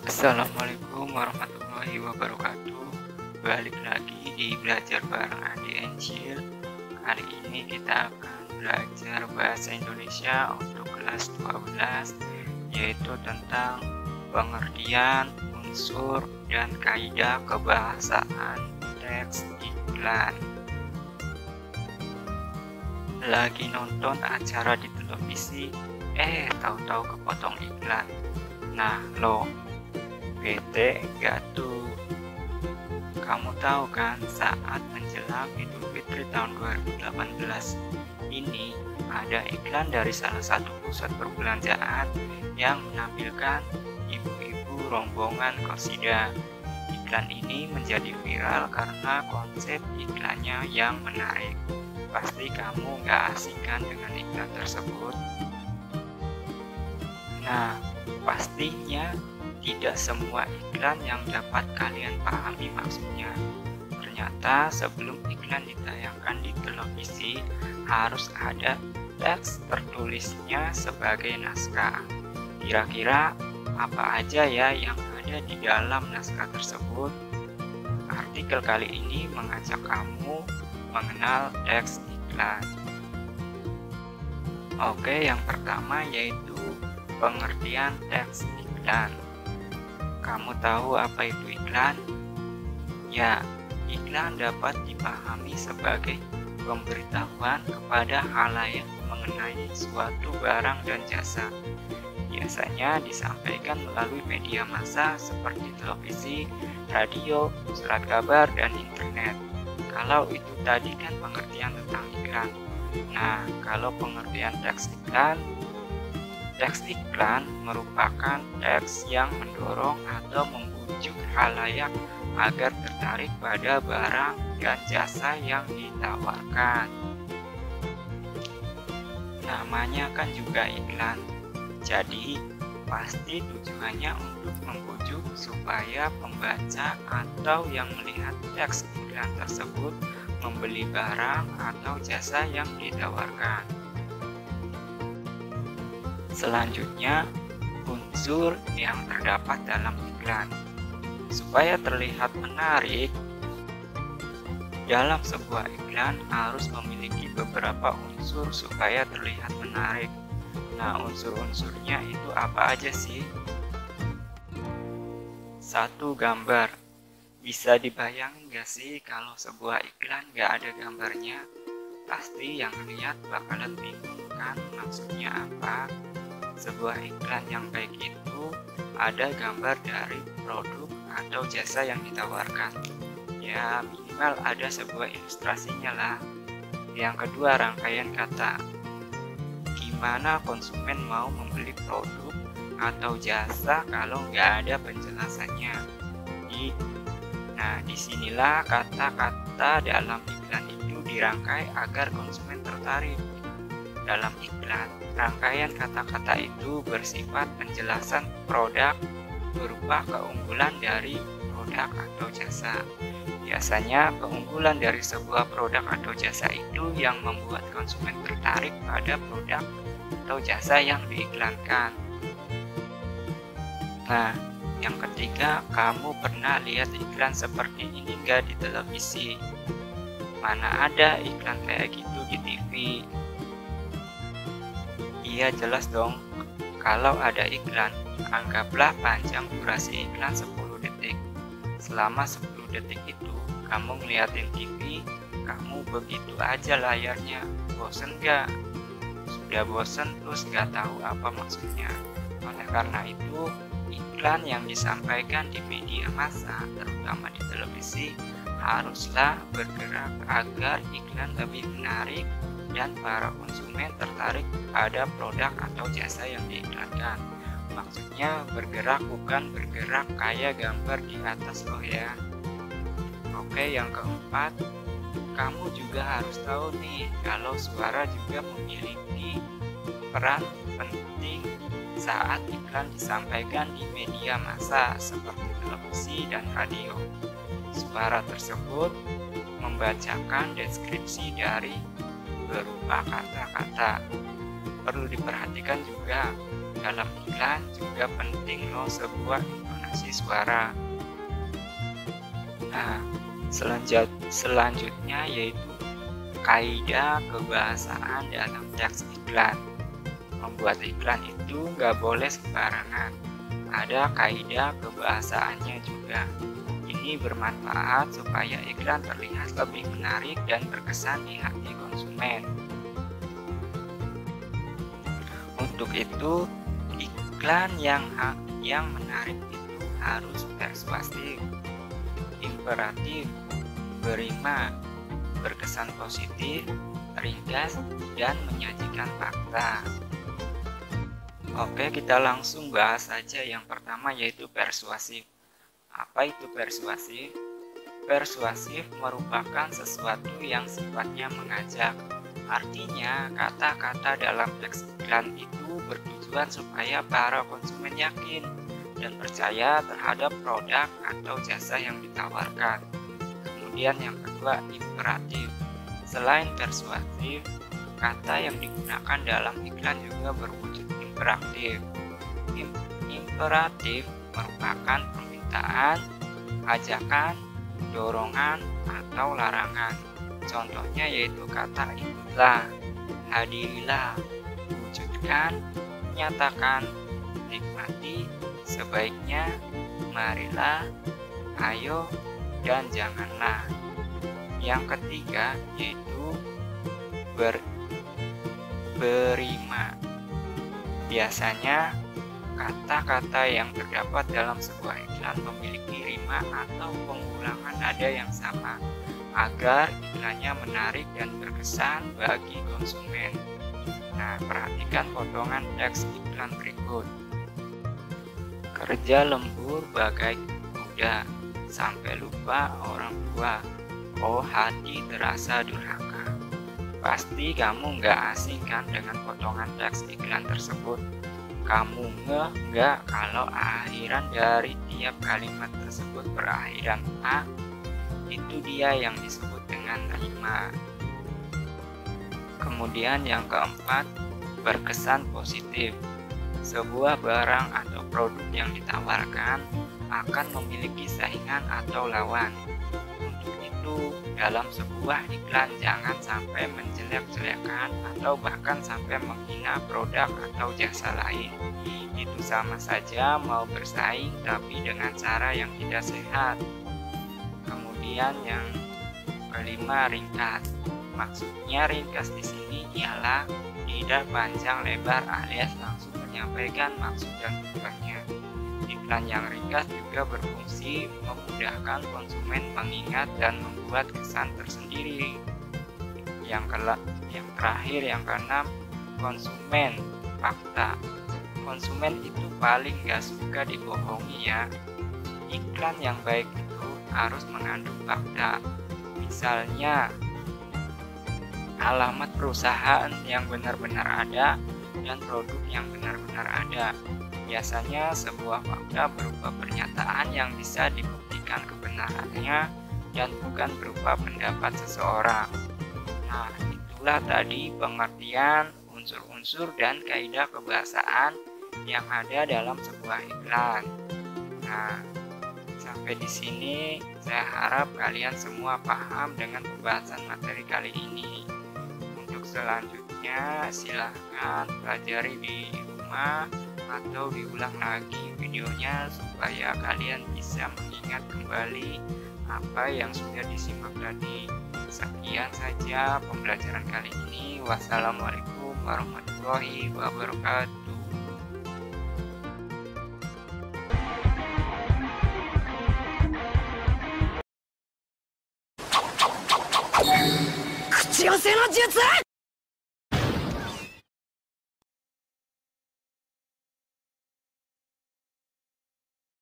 Assalamualaikum warahmatullahi wabarakatuh. Balik lagi di Belajar Bareng Adi Encil. Kali ini kita akan belajar bahasa Indonesia untuk kelas 12, yaitu tentang pengertian, unsur, dan kaidah kebahasaan teks iklan. Lagi nonton acara di televisi, tahu-tahu kepotong iklan. Nah, lo bete gak tuh? Kamu tahu kan, saat menjelang Idul Fitri tahun 2018 ini ada iklan dari salah satu pusat perbelanjaan yang menampilkan ibu-ibu rombongan qasidah. Iklan ini menjadi viral karena konsep iklannya yang menarik. Pasti kamu gak asing kan dengan iklan tersebut? Nah, pastinya tidak semua iklan yang dapat kalian pahami maksudnya. Ternyata sebelum iklan ditayangkan di televisi harus ada teks tertulisnya sebagai naskah. Kira-kira apa aja ya yang ada di dalam naskah tersebut? Artikel kali ini mengajak kamu mengenal teks iklan. Oke, yang pertama yaitu pengertian teks iklan. Kamu tahu apa itu iklan? Ya, iklan dapat dipahami sebagai pemberitahuan kepada khalayak mengenai suatu barang dan jasa. Biasanya disampaikan melalui media massa seperti televisi, radio, surat kabar, dan internet. Kalau itu tadi kan pengertian tentang iklan. Nah, kalau pengertian teks iklan merupakan teks yang mendorong atau membujuk khalayak agar tertarik pada barang dan jasa yang ditawarkan. Namanya kan juga iklan, jadi pasti tujuannya untuk membujuk supaya pembaca atau yang melihat teks iklan tersebut membeli barang atau jasa yang ditawarkan. Selanjutnya, unsur yang terdapat dalam iklan. Supaya terlihat menarik, dalam sebuah iklan harus memiliki beberapa unsur supaya terlihat menarik. Nah, unsur-unsurnya itu apa aja sih? 1. Gambar. Bisa dibayangin gak sih kalau sebuah iklan gak ada gambarnya? Pasti yang lihat bakalan bingung kan maksudnya apa? Sebuah iklan yang baik itu ada gambar dari produk atau jasa yang ditawarkan. Ya, minimal ada sebuah ilustrasinya lah. Yang kedua, rangkaian kata. Gimana konsumen mau membeli produk atau jasa kalau nggak ada penjelasannya? Nah, disinilah kata-kata dalam iklan itu dirangkai agar konsumen tertarik. Dalam iklan, rangkaian kata-kata itu bersifat penjelasan produk berupa keunggulan dari produk atau jasa. Biasanya keunggulan dari sebuah produk atau jasa itu yang membuat konsumen tertarik pada produk atau jasa yang diiklankan. Nah, yang ketiga, kamu pernah lihat iklan seperti ini nggak di televisi? Mana ada iklan kayak gitu di TV? Iya, jelas dong. Kalau ada iklan, anggaplah panjang durasi iklan 10 detik. Selama 10 detik itu, kamu ngeliatin TV, kamu begitu aja layarnya. Bosen gak? Sudah bosen terus gak tahu apa maksudnya. Oleh karena itu, iklan yang disampaikan di media massa, terutama di televisi, haruslah bergerak agar iklan lebih menarik dan para konsumen tertarik pada produk atau jasa yang diiklankan. Maksudnya bergerak, bukan bergerak kayak gambar di atas loh ya. Oke, yang keempat, kamu juga harus tahu nih kalau suara juga memiliki peran penting saat iklan disampaikan di media massa seperti televisi dan radio. Suara tersebut membacakan deskripsi dari berupa kata-kata. Perlu diperhatikan juga, dalam iklan juga penting loh sebuah intonasi intonasi suara. Nah, selanjutnya yaitu kaidah kebahasaan dalam teks iklan. Membuat iklan itu nggak boleh sembarangan. Ada kaidah kebahasaannya juga. Ini bermanfaat supaya iklan terlihat lebih menarik dan berkesan di hati konsumen. Untuk itu, iklan yang menarik itu harus persuasif, imperatif, berima, berkesan positif, ringkas, dan menyajikan fakta. Oke, kita langsung bahas saja yang pertama, yaitu persuasif. Apa itu persuasif? Persuasif merupakan sesuatu yang sifatnya mengajak. Artinya, kata-kata dalam teks iklan itu bertujuan supaya para konsumen yakin dan percaya terhadap produk atau jasa yang ditawarkan. Kemudian yang kedua, imperatif. Selain persuasif, kata yang digunakan dalam iklan juga berwujud imperatif. Imperatif merupakan permintaan, ajakan, dorongan, atau larangan. Contohnya yaitu kata ikutlah, hadirilah, wujudkan, nyatakan, nikmati, sebaiknya, marilah, ayo, dan janganlah. Yang ketiga yaitu berima. Biasanya kata-kata yang terdapat dalam sebuah iklan memiliki rima atau pengulangan nada yang sama agar iklannya menarik dan berkesan bagi konsumen. Nah, perhatikan potongan teks iklan berikut. Kerja lembur bagai kuda, sampai lupa orang tua. Oh, hati terasa durhaka. Pasti kamu nggak asing kan dengan potongan teks iklan tersebut? Kamu nggak kalau akhiran dari tiap kalimat tersebut berakhiran A? Itu dia yang disebut dengan rima. Kemudian yang keempat, berkesan positif. Sebuah barang atau produk yang ditawarkan akan memiliki saingan atau lawan. Untuk itu, dalam sebuah iklan jangan sampai menjelek-jelekan atau bahkan sampai menghina produk atau jasa lain. Itu sama saja mau bersaing tapi dengan cara yang tidak sehat. Kemudian yang kelima, ringkas. Maksudnya ringkas di sini ialah tidak panjang lebar alias langsung menyampaikan maksud dan tujuannya. Iklan yang ringkas juga berfungsi memudahkan konsumen mengingat dan membuat kesan tersendiri. Yang terakhir, yang keenam, konsumen fakta. Konsumen itu paling gak suka dibohongi ya. Iklan yang baik itu harus mengandung fakta. Misalnya, alamat perusahaan yang benar-benar ada dan produk yang benar-benar ada. Biasanya sebuah fakta berupa pernyataan yang bisa dibuktikan kebenarannya dan bukan berupa pendapat seseorang. Nah, itulah tadi pengertian unsur-unsur dan kaidah kebahasaan yang ada dalam sebuah iklan. Nah, sampai di sini saya harap kalian semua paham dengan pembahasan materi kali ini. Untuk selanjutnya silahkan pelajari di rumah atau diulang lagi videonya supaya kalian bisa mengingat kembali apa yang sudah disimak tadi. Sekian saja pembelajaran kali ini. Wassalamualaikum warahmatullahi wabarakatuh.